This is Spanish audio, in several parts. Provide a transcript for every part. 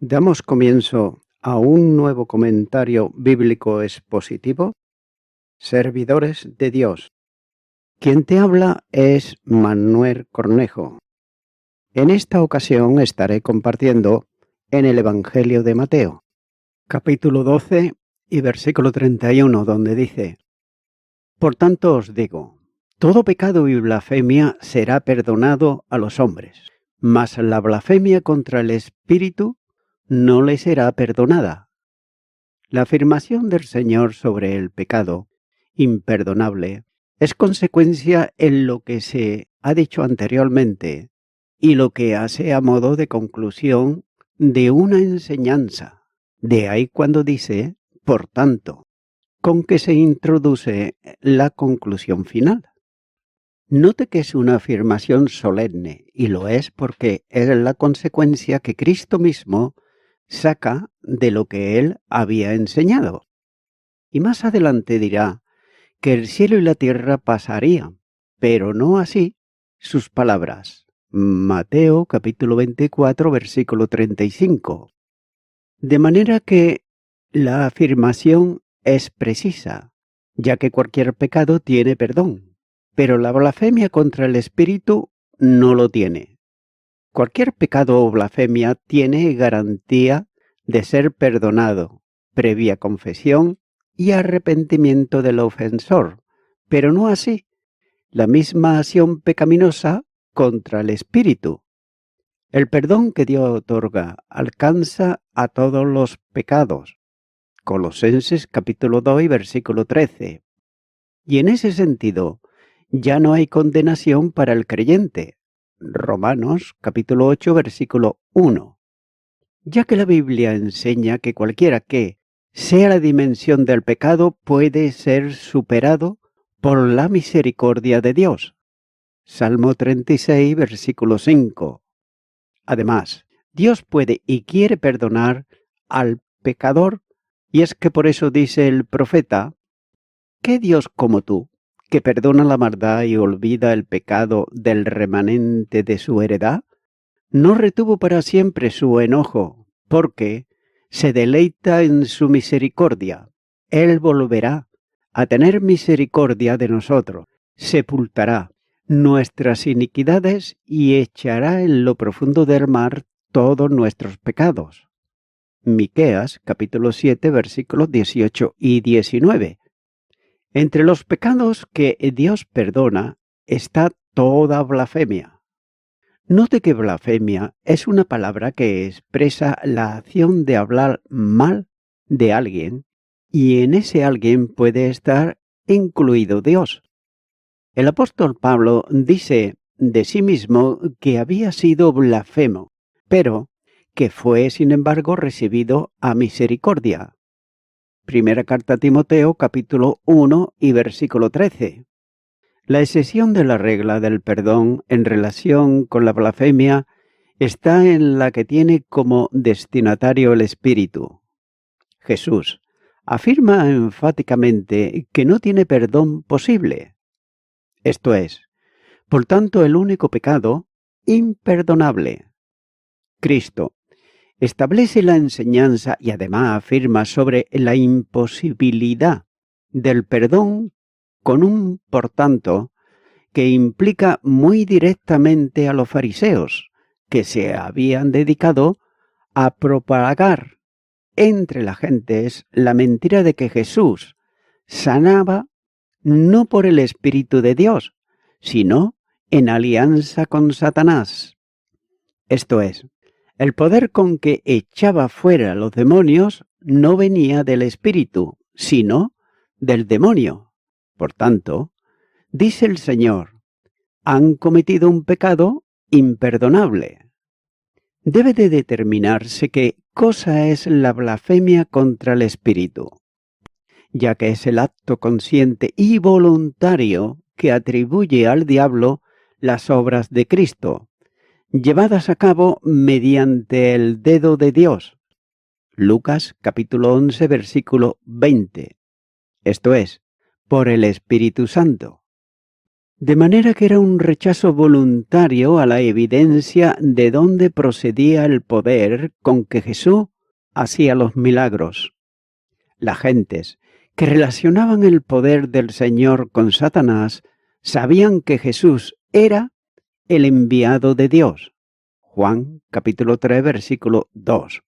Damos comienzo a un nuevo comentario bíblico expositivo, Servidores de Dios. Quien te habla es Manuel Cornejo. En esta ocasión estaré compartiendo en el Evangelio de Mateo, capítulo 12 y versículo 31, donde dice: Por tanto os digo, todo pecado y blasfemia será perdonado a los hombres, mas la blasfemia contra el Espíritu no le será perdonada. La afirmación del Señor sobre el pecado imperdonable es consecuencia en lo que se ha dicho anteriormente y lo que hace a modo de conclusión de una enseñanza. De ahí cuando dice, por tanto, con que se introduce la conclusión final. Note que es una afirmación solemne, y lo es porque es la consecuencia que Cristo mismo saca de lo que él había enseñado. Y más adelante dirá que el cielo y la tierra pasarían, pero no así sus palabras. Mateo capítulo 24, versículo 35. De manera que la afirmación es precisa, ya que cualquier pecado tiene perdón, pero la blasfemia contra el Espíritu no lo tiene. Cualquier pecado o blasfemia tiene garantía de ser perdonado, previa confesión y arrepentimiento del ofensor, pero no así la misma acción pecaminosa contra el Espíritu. El perdón que Dios otorga alcanza a todos los pecados. Colosenses capítulo 2 y versículo 13. Y en ese sentido, ya no hay condenación para el creyente. Romanos capítulo 8 versículo 1. Ya que la Biblia enseña que cualquiera que sea la dimensión del pecado puede ser superado por la misericordia de Dios. Salmo 36 versículo 5. Además, Dios puede y quiere perdonar al pecador, y es que por eso dice el profeta: ¿qué Dios como tú, que perdona la maldad y olvida el pecado del remanente de su heredad? No retuvo para siempre su enojo, porque se deleita en su misericordia. Él volverá a tener misericordia de nosotros, sepultará nuestras iniquidades y echará en lo profundo del mar todos nuestros pecados. Miqueas capítulo 7 versículos 18 y 19. Entre los pecados que Dios perdona está toda blasfemia. Note que blasfemia es una palabra que expresa la acción de hablar mal de alguien, y en ese alguien puede estar incluido Dios. El apóstol Pablo dice de sí mismo que había sido blasfemo, pero que fue sin embargo recibido a misericordia. Primera carta a Timoteo capítulo 1 y versículo 13. La excepción de la regla del perdón en relación con la blasfemia está en la que tiene como destinatario el Espíritu. Jesús afirma enfáticamente que no tiene perdón posible. Esto es, por tanto, el único pecado imperdonable. Cristo establece la enseñanza y además afirma sobre la imposibilidad del perdón con un por tanto que implica muy directamente a los fariseos, que se habían dedicado a propagar entre las gentes la mentira de que Jesús sanaba no por el Espíritu de Dios, sino en alianza con Satanás. Esto es, el poder con que echaba fuera los demonios no venía del Espíritu, sino del demonio. Por tanto, dice el Señor: han cometido un pecado imperdonable. Debe de determinarse qué cosa es la blasfemia contra el Espíritu, ya que es el acto consciente y voluntario que atribuye al diablo las obras de Cristo, llevadas a cabo mediante el dedo de Dios. Lucas capítulo 11 versículo 20. Esto es, por el Espíritu Santo. De manera que era un rechazo voluntario a la evidencia de dónde procedía el poder con que Jesús hacía los milagros. Las gentes que relacionaban el poder del Señor con Satanás sabían que Jesús era el enviado de Dios. Juan capítulo 3 versículo 2.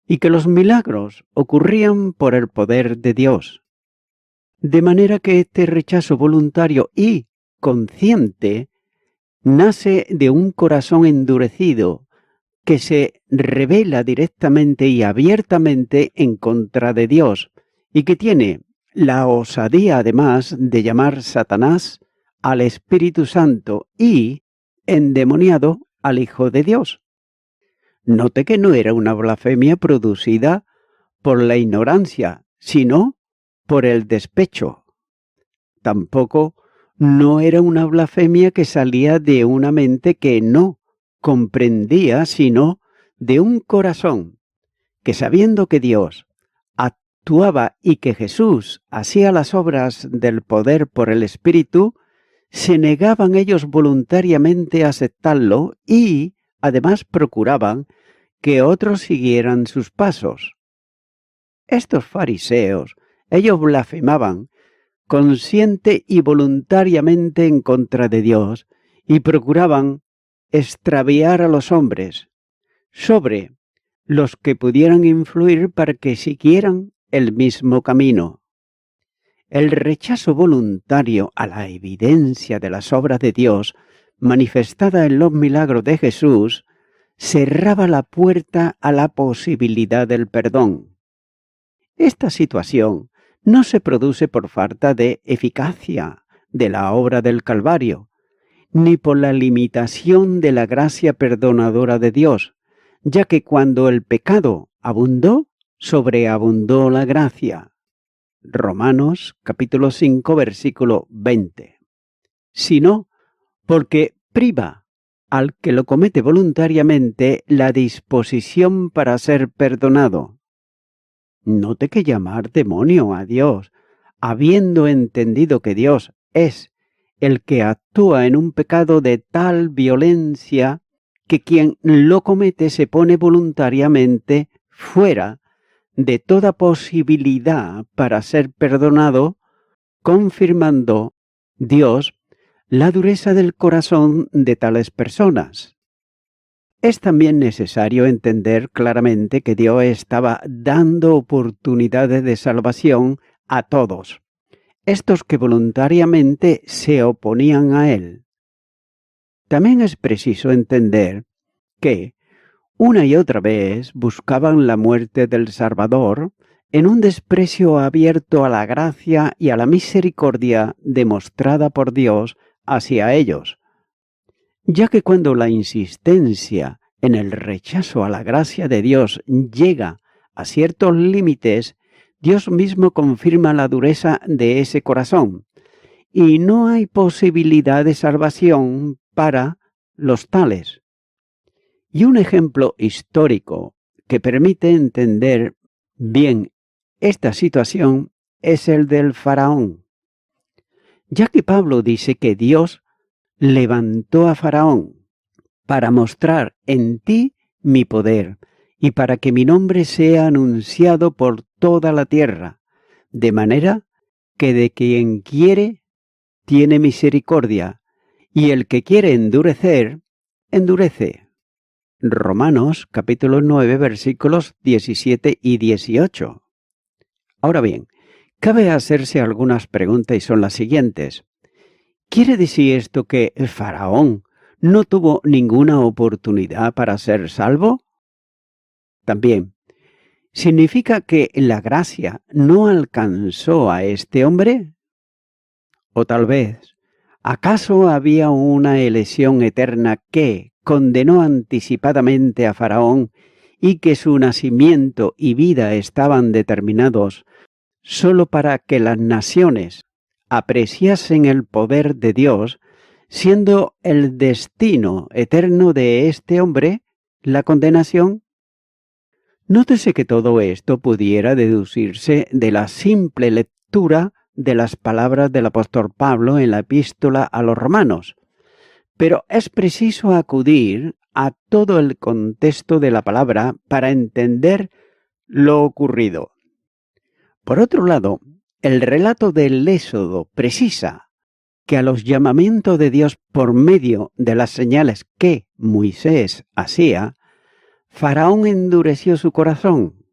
Y que los milagros ocurrían por el poder de Dios. De manera que este rechazo voluntario y consciente nace de un corazón endurecido que se revela directamente y abiertamente en contra de Dios y que tiene la osadía además de llamar Satanás al Espíritu Santo y endemoniado al Hijo de Dios. Note que no era una blasfemia producida por la ignorancia, sino por el despecho. Tampoco no era una blasfemia que salía de una mente que no comprendía, sino de un corazón que, sabiendo que Dios actuaba y que Jesús hacía las obras del poder por el Espíritu, se negaban ellos voluntariamente a aceptarlo y además procuraban que otros siguieran sus pasos. Estos fariseos, ellos blasfemaban consciente y voluntariamente en contra de Dios y procuraban extraviar a los hombres sobre los que pudieran influir para que siguieran el mismo camino. El rechazo voluntario a la evidencia de las obras de Dios manifestada en los milagros de Jesús cerraba la puerta a la posibilidad del perdón. Esta situación no se produce por falta de eficacia de la obra del Calvario, ni por la limitación de la gracia perdonadora de Dios, ya que cuando el pecado abundó, sobreabundó la gracia. Romanos capítulo 5 versículo 20. Sino porque priva al que lo comete voluntariamente la disposición para ser perdonado. Note que llamar demonio a Dios, habiendo entendido que Dios es el que actúa en un pecado de tal violencia que quien lo comete se pone voluntariamente fuera de toda posibilidad para ser perdonado, confirmando Dios la dureza del corazón de tales personas. Es también necesario entender claramente que Dios estaba dando oportunidades de salvación a todos, estos que voluntariamente se oponían a Él. También es preciso entender que, una y otra vez, buscaban la muerte del Salvador en un desprecio abierto a la gracia y a la misericordia demostrada por Dios hacia ellos, ya que cuando la insistencia en el rechazo a la gracia de Dios llega a ciertos límites, Dios mismo confirma la dureza de ese corazón, y no hay posibilidad de salvación para los tales. Y un ejemplo histórico que permite entender bien esta situación es el del faraón, ya que Pablo dice que Dios levantó a Faraón para mostrar en ti mi poder y para que mi nombre sea anunciado por toda la tierra, de manera que de quien quiere tiene misericordia, y el que quiere endurecer, endurece. Romanos capítulo 9 versículos 17 y 18. Ahora bien, cabe hacerse algunas preguntas y son las siguientes. ¿Quiere decir esto que el faraón no tuvo ninguna oportunidad para ser salvo? También, ¿significa que la gracia no alcanzó a este hombre? O tal vez, ¿acaso había una elección eterna que condenó anticipadamente a Faraón y que su nacimiento y vida estaban determinados solo para que las naciones apreciasen el poder de Dios, siendo el destino eterno de este hombre la condenación? Nótese que todo esto pudiera deducirse de la simple lectura de las palabras del apóstol Pablo en la epístola a los romanos, pero es preciso acudir a todo el contexto de la palabra para entender lo ocurrido. Por otro lado, el relato del Éxodo precisa que a los llamamientos de Dios por medio de las señales que Moisés hacía, Faraón endureció su corazón.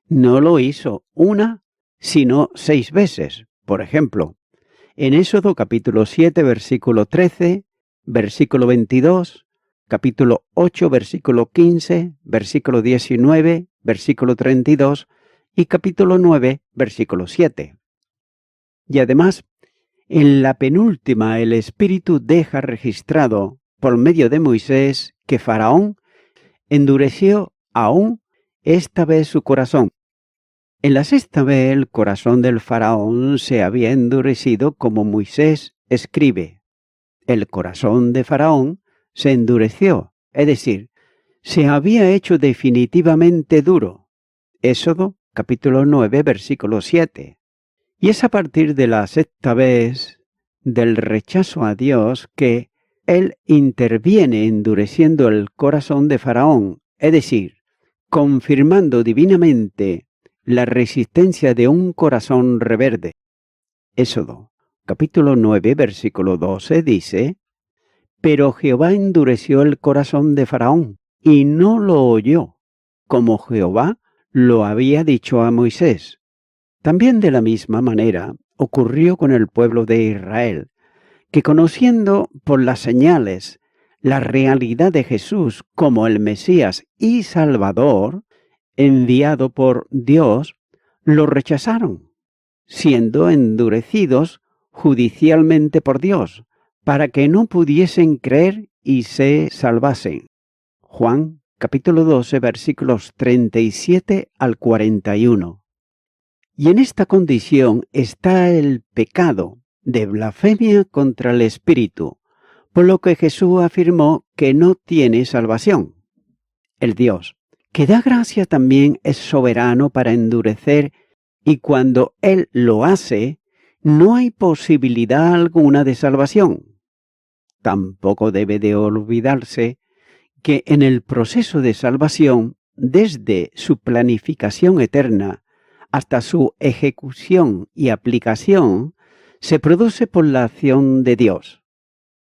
No lo hizo una, sino 6 veces. Por ejemplo, en Éxodo capítulo 7, versículo 13, versículo 22, capítulo 8, versículo 15, versículo 19, versículo 32 y capítulo 9, versículo 7. Y además, en la penúltima, el Espíritu deja registrado por medio de Moisés que Faraón endureció aún esta vez su corazón. En la 6ª vez el corazón del Faraón se había endurecido como Moisés escribe. El corazón de Faraón se endureció, es decir, se había hecho definitivamente duro. Éxodo capítulo 9, versículo 7. Y es a partir de la 6ª vez del rechazo a Dios que Él interviene endureciendo el corazón de Faraón, es decir, confirmando divinamente la resistencia de un corazón rebelde. Éxodo capítulo 9, versículo 12 dice: Pero Jehová endureció el corazón de Faraón y no lo oyó, como Jehová lo había dicho a Moisés. También de la misma manera ocurrió con el pueblo de Israel, que conociendo por las señales la realidad de Jesús como el Mesías y Salvador, enviado por Dios, lo rechazaron, siendo endurecidos judicialmente por Dios, para que no pudiesen creer y se salvasen. Juan capítulo 12, versículos 37 al 41. Y en esta condición está el pecado de blasfemia contra el Espíritu, por lo que Jesús afirmó que no tiene salvación. El Dios que da gracia también es soberano para endurecer, y cuando Él lo hace, no hay posibilidad alguna de salvación. Tampoco debe de olvidarse que en el proceso de salvación, desde su planificación eterna hasta su ejecución y aplicación, se produce por la acción de Dios.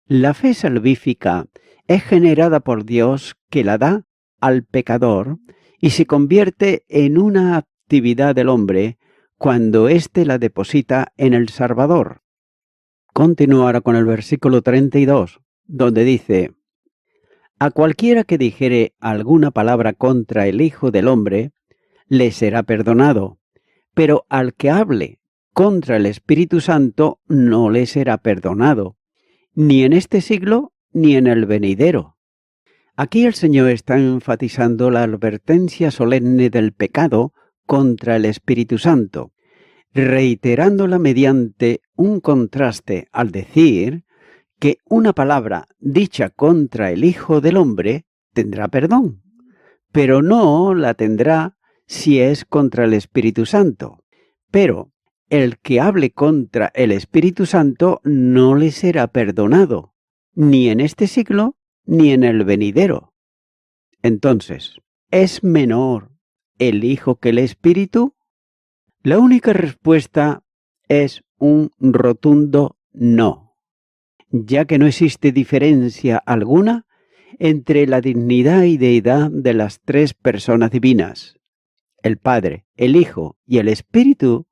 La fe salvífica es generada por Dios, que la da al pecador y se convierte en una actividad del hombre cuando éste la deposita en el Salvador. Continúa ahora con el versículo 32, donde dice: A cualquiera que dijere alguna palabra contra el Hijo del Hombre, le será perdonado, pero al que hable contra el Espíritu Santo no le será perdonado, ni en este siglo ni en el venidero. Aquí el Señor está enfatizando la advertencia solemne del pecado contra el Espíritu Santo, reiterándola mediante un contraste al decir que una palabra dicha contra el Hijo del Hombre tendrá perdón, pero no la tendrá si es contra el Espíritu Santo. Pero el que hable contra el Espíritu Santo no le será perdonado, ni en este siglo ni en el venidero. Entonces, ¿es menor el Hijo que el Espíritu? La única respuesta es un rotundo no, ya que no existe diferencia alguna entre la dignidad y deidad de las 3 personas divinas. El Padre, el Hijo y el Espíritu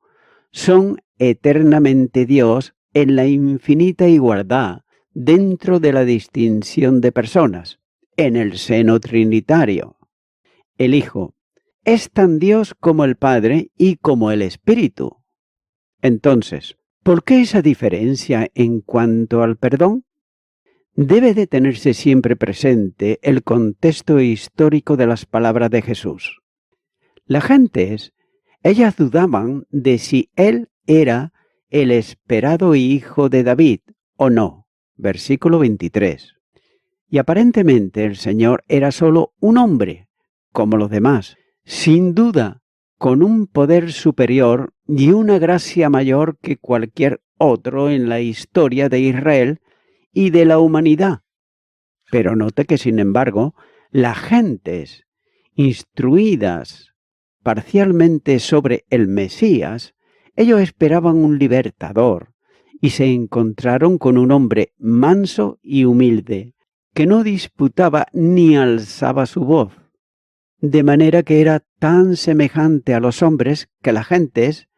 son eternamente Dios en la infinita igualdad dentro de la distinción de personas, en el seno trinitario. El Hijo es tan Dios como el Padre y como el Espíritu. Entonces, ¿por qué esa diferencia en cuanto al perdón? Debe de tenerse siempre presente el contexto histórico de las palabras de Jesús. Las gentes, ellas dudaban de si Él era el esperado hijo de David o no. Versículo 23. Y aparentemente el Señor era solo un hombre, como los demás, sin duda con un poder superior y una gracia mayor que cualquier otro en la historia de Israel y de la humanidad. Pero note que, sin embargo, las gentes instruidas parcialmente sobre el Mesías, ellos esperaban un libertador y se encontraron con un hombre manso y humilde, que no disputaba ni alzaba su voz, de manera que era tan semejante a los hombres que las gentes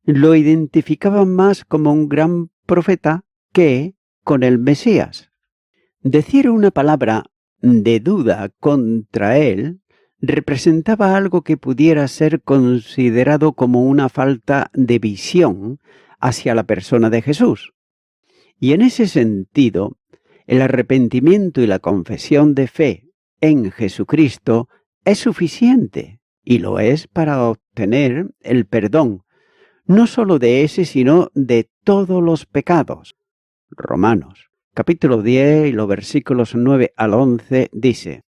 lo identificaban más como un gran profeta que con el Mesías. Decir una palabra de duda contra él representaba algo que pudiera ser considerado como una falta de visión hacia la persona de Jesús. Y en ese sentido, el arrepentimiento y la confesión de fe en Jesucristo es suficiente, y lo es para obtener el perdón, no solo de ese, sino de todos los pecados. Romanos, capítulo 10 y los versículos 9 al 11 dice: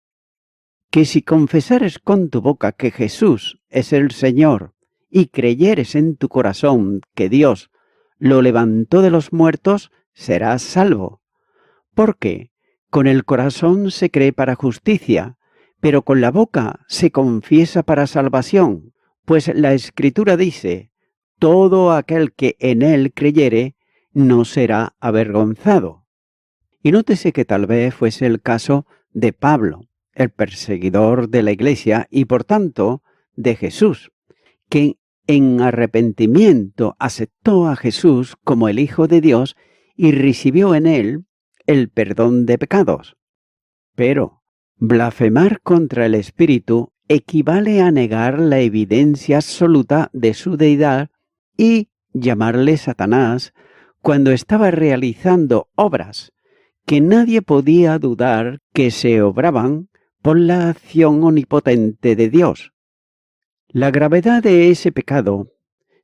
que si confesares con tu boca que Jesús es el Señor y creyeres en tu corazón que Dios lo levantó de los muertos, serás salvo. Porque con el corazón se cree para justicia, pero con la boca se confiesa para salvación, pues la Escritura dice: todo aquel que en él creyere no será avergonzado. Y nótese que tal vez fuese el caso de Pablo, el perseguidor de la Iglesia y por tanto de Jesús, que en arrepentimiento aceptó a Jesús como el Hijo de Dios y recibió en él el perdón de pecados. Pero blasfemar contra el Espíritu equivale a negar la evidencia absoluta de su deidad y llamarle Satanás cuando estaba realizando obras que nadie podía dudar que se obraban por la acción omnipotente de Dios. La gravedad de ese pecado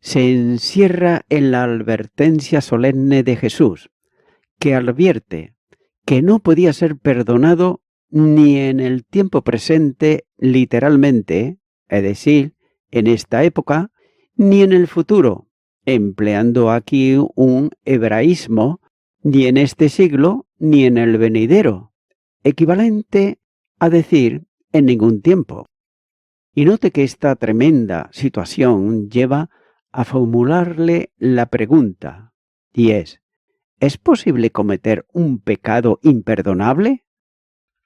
se encierra en la advertencia solemne de Jesús, que advierte que no podía ser perdonado ni en el tiempo presente literalmente, es decir, en esta época, ni en el futuro, empleando aquí un hebraísmo, ni en este siglo, ni en el venidero, equivalente a decir en ningún tiempo. Y note que esta tremenda situación lleva a formularle la pregunta, y ¿es posible cometer un pecado imperdonable?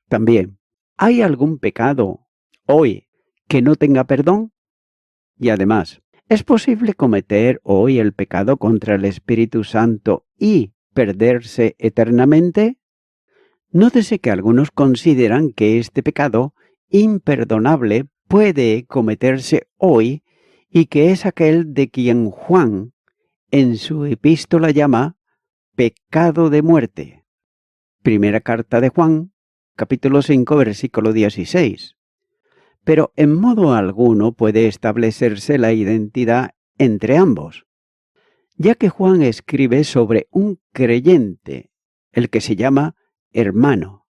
También, ¿hay algún pecado hoy que no tenga perdón? Y además, ¿es posible cometer hoy el pecado contra el Espíritu Santo y perderse eternamente? Nótese que algunos consideran que este pecado imperdonable puede cometerse hoy y que es aquel de quien Juan en su epístola llama pecado de muerte. Primera carta de Juan, capítulo 5, versículo 16. Pero en modo alguno puede establecerse la identidad entre ambos, ya que Juan escribe sobre un creyente, el que se llama hermano,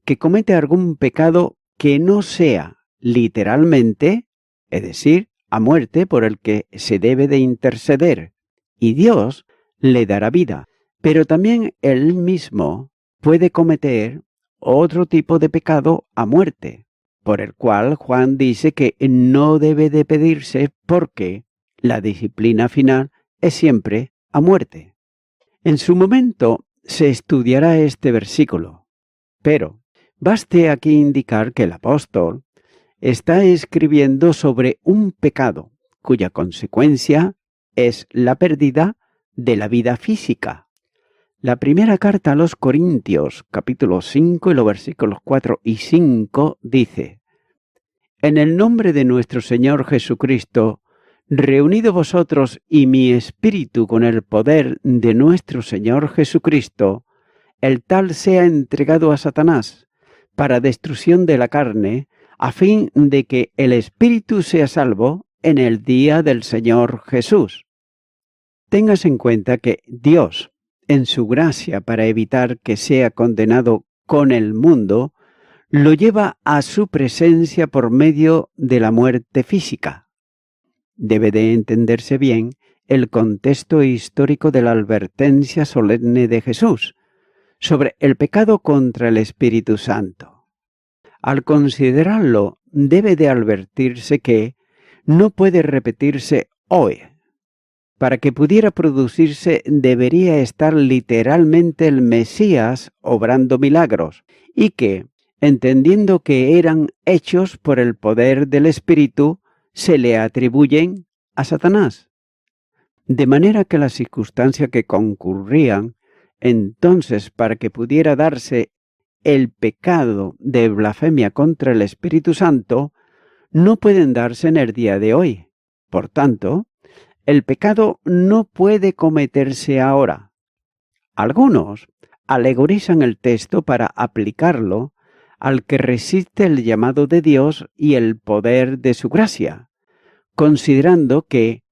que comete algún pecado que no sea literalmente, es decir, a muerte por el que se debe de interceder, y Dios le dará vida, pero también él mismo puede cometer otro tipo de pecado a muerte, por el cual Juan dice que no debe de pedirse porque la disciplina final es siempre a muerte. En su momento se estudiará este versículo, pero baste aquí indicar que el apóstol está escribiendo sobre un pecado cuya consecuencia es la pérdida de la vida física. La primera carta a los Corintios, capítulo 5 y los versículos 4 y 5 dice: en el nombre de nuestro Señor Jesucristo, reunido vosotros y mi espíritu con el poder de nuestro Señor Jesucristo, el tal sea entregado a Satanás para destrucción de la carne, a fin de que el espíritu sea salvo en el día del Señor Jesús. Tengas en cuenta que Dios, en su gracia para evitar que sea condenado con el mundo, lo lleva a su presencia por medio de la muerte física. debe de entenderse bien el contexto histórico de la advertencia solemne de Jesús sobre el pecado contra el Espíritu Santo. Al considerarlo, debe de advertirse que no puede repetirse hoy. Para que pudiera producirse, debería estar literalmente el Mesías obrando milagros, y que, entendiendo que eran hechos por el poder del Espíritu, se le atribuyen a Satanás. De manera que las circunstancias que concurrían entonces para que pudiera darse el pecado de blasfemia contra el Espíritu Santo no pueden darse en el día de hoy. Por tanto, el pecado no puede cometerse ahora. Algunos alegorizan el texto para aplicarlo al que resiste el llamado de Dios y el poder de su gracia, considerando que,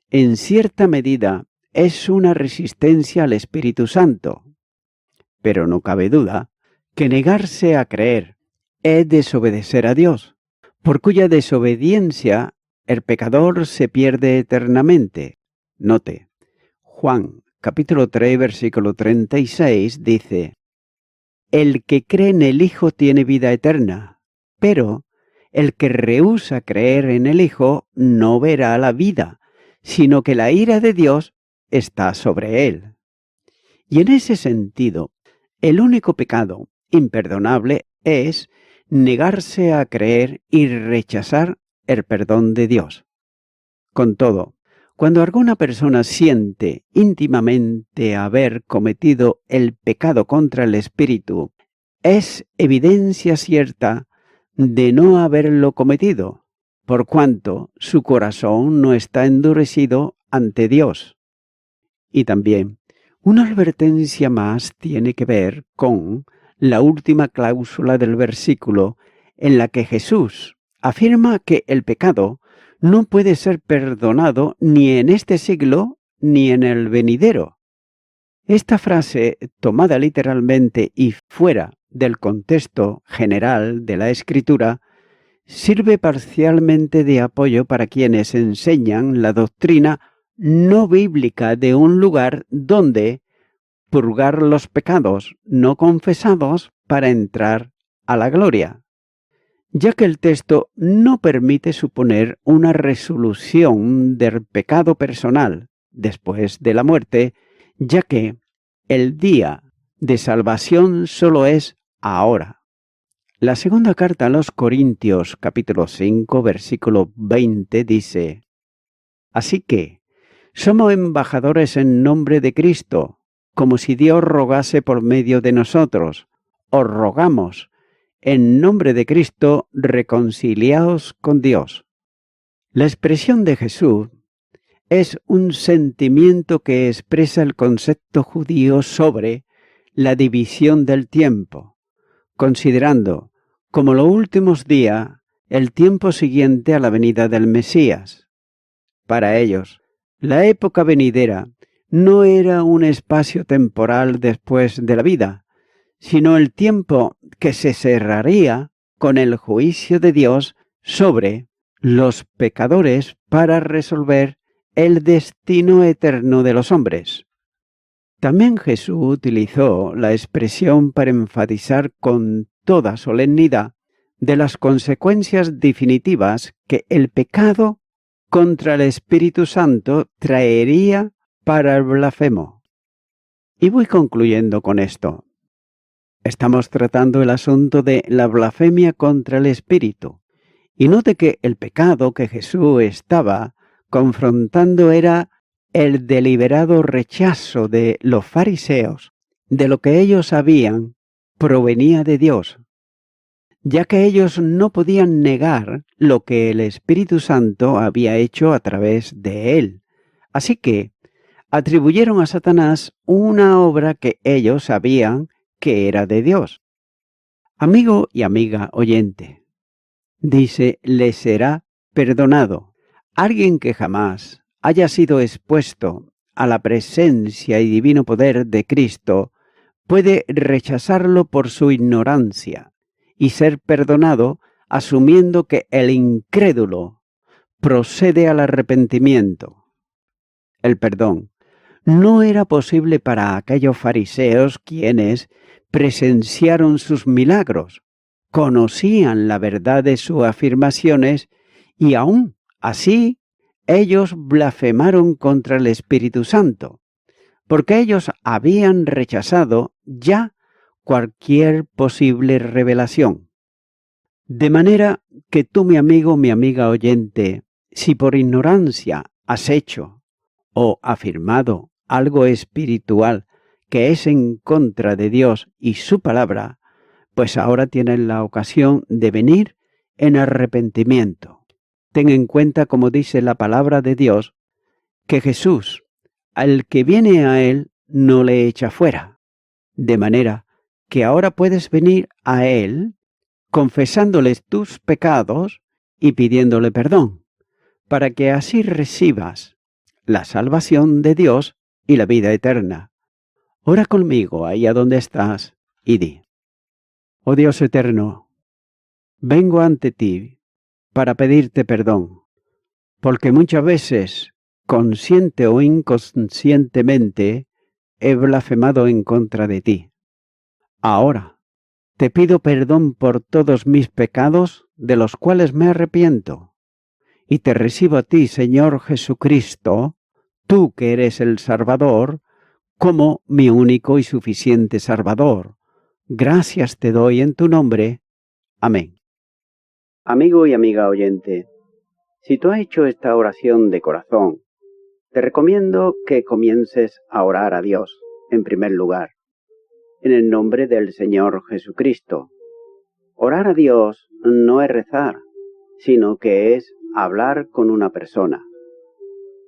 en cierta medida, es una resistencia al Espíritu Santo. Pero no cabe duda que negarse a creer es desobedecer a Dios, por cuya desobediencia el pecador se pierde eternamente. Note, Juan capítulo 3, versículo 36 dice: El que cree en el Hijo tiene vida eterna, pero el que rehúsa creer en el Hijo no verá la vida, sino que la ira de Dios está sobre él. Y en ese sentido, el único pecado imperdonable es negarse a creer y rechazar el perdón de Dios. Con todo, cuando alguna persona siente íntimamente haber cometido el pecado contra el Espíritu, es evidencia cierta de no haberlo cometido, por cuanto su corazón no está endurecido ante Dios. Y también, una advertencia más tiene que ver con la última cláusula del versículo, en la que Jesús afirma que el pecado no puede ser perdonado ni en este siglo ni en el venidero. Esta frase, tomada literalmente y fuera del contexto general de la Escritura, sirve parcialmente de apoyo para quienes enseñan la doctrina no bíblica de un lugar donde purgar los pecados no confesados para entrar a la gloria, ya que el texto no permite suponer una resolución del pecado personal después de la muerte, ya que el día de salvación solo es ahora. La segunda carta a los Corintios, capítulo 5, versículo 20, dice: Así que somos embajadores en nombre de Cristo, como si Dios rogase por medio de nosotros. Os rogamos, en nombre de Cristo, reconciliaos con Dios. La expresión de Jesús es un sentimiento que expresa el concepto judío sobre la división del tiempo, considerando como los últimos días el tiempo siguiente a la venida del Mesías. Para ellos, la época venidera no era un espacio temporal después de la vida, sino el tiempo que se cerraría con el juicio de Dios sobre los pecadores para resolver el destino eterno de los hombres. También Jesús utilizó la expresión para enfatizar con toda solemnidad de las consecuencias definitivas que el pecado contra el Espíritu Santo traería para el blasfemo. Y voy concluyendo con esto. Estamos tratando el asunto de la blasfemia contra el Espíritu. Y note que el pecado que Jesús estaba confrontando era el deliberado rechazo de los fariseos de lo que ellos sabían provenía de Dios, ya que ellos no podían negar lo que el Espíritu Santo había hecho a través de él. Así que atribuyeron a Satanás una obra que ellos sabían que era de Dios. Amigo y amiga oyente, dice, le será perdonado. Alguien que jamás haya sido expuesto a la presencia y divino poder de Cristo puede rechazarlo por su ignorancia y ser perdonado asumiendo que el incrédulo procede al arrepentimiento. El perdón no era posible para aquellos fariseos quienes presenciaron sus milagros, conocían la verdad de sus afirmaciones y aún así ellos blasfemaron contra el Espíritu Santo, porque ellos habían rechazado ya cualquier posible revelación. De manera que tú, mi amigo, mi amiga oyente, si por ignorancia has hecho o afirmado algo espiritual que es en contra de Dios y su palabra, pues ahora tienes la ocasión de venir en arrepentimiento. Ten en cuenta, como dice la palabra de Dios, que Jesús, al que viene a Él, no le echa fuera. De manera que ahora puedes venir a Él confesándoles tus pecados y pidiéndole perdón, para que así recibas la salvación de Dios y la vida eterna. Ora conmigo ahí a donde estás y di: Oh Dios eterno, vengo ante ti para pedirte perdón, porque muchas veces, consciente o inconscientemente, he blasfemado en contra de ti. Ahora, te pido perdón por todos mis pecados, de los cuales me arrepiento, y te recibo a ti, Señor Jesucristo, tú que eres el Salvador, como mi único y suficiente Salvador. Gracias te doy en tu nombre. Amén. Amigo y amiga oyente, si tú has hecho esta oración de corazón, te recomiendo que comiences a orar a Dios, en primer lugar, en el nombre del Señor Jesucristo. Orar a Dios no es rezar, sino que es hablar con una persona.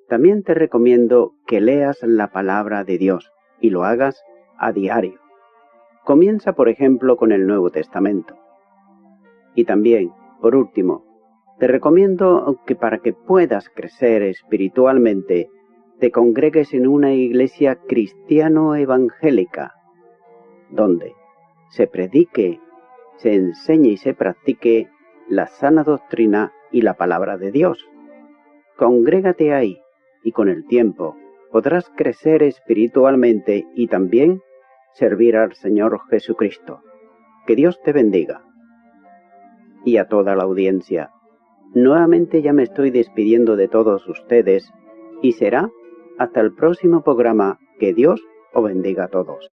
También te recomiendo que leas la palabra de Dios y lo hagas a diario. Comienza, por ejemplo, con el Nuevo Testamento. Y también, por último, te recomiendo que para que puedas crecer espiritualmente, te congregues en una iglesia cristiano-evangélica, donde se predique, se enseñe y se practique la sana doctrina y la palabra de Dios. Congrégate ahí y con el tiempo podrás crecer espiritualmente y también servir al Señor Jesucristo. Que Dios te bendiga. Y a toda la audiencia, nuevamente ya me estoy despidiendo de todos ustedes y será hasta el próximo programa. Que Dios os bendiga a todos.